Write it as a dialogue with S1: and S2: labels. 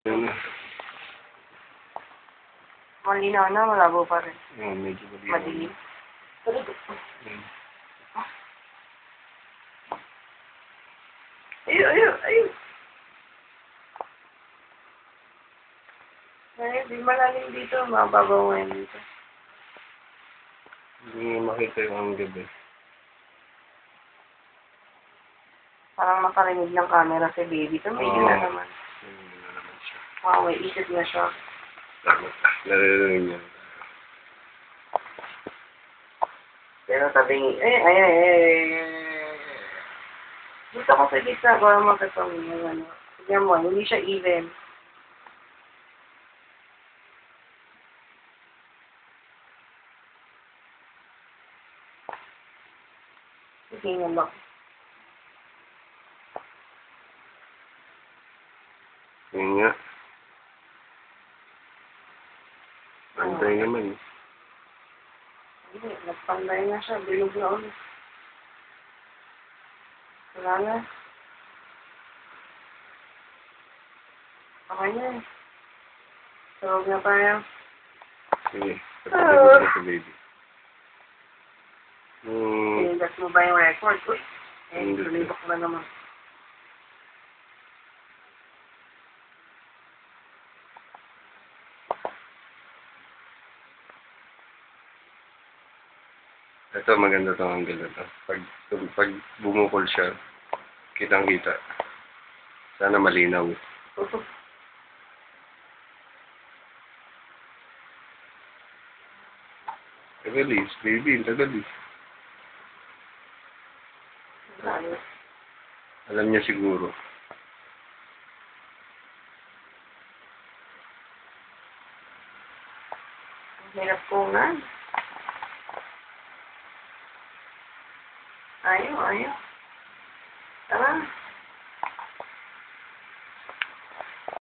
S1: Ano?
S2: Malinaw na, malabo pa rin.
S1: Medyo madilim.
S2: Madilim. Ayun. Ay, di malalim dito, mababaw ngayon dito.
S1: Hindi makita yung gabi.
S2: Parang nakarinig ng camera si baby. Tumigil na naman.
S1: Tumigil na naman siya.
S2: Wow, may isip na siya.
S1: Naririnig niya.
S2: Pero tabing, dito ko sa gitna, para magkatawin yung ano. Tignan mo, hindi siya even. Tingnan mo.
S1: Yun nga. Antay naman eh.
S2: Hindi, nagpanday na siya. Bilog na ulit. Wala na. Okay na eh. Tulog na tayo.
S1: Sige. Pagkakagod na sa baby.
S2: Pinigas mo ba yung record? Uy,
S1: Hindi.
S2: tulibok na naman.
S1: Ito, maganda itong angle na ito. Pag bumukol siya, kitang-kita. Sana malinaw. Tagalis, baby, tagalis. Alam niya siguro.
S2: Ang hirap ko nga. Ayaw. Tara.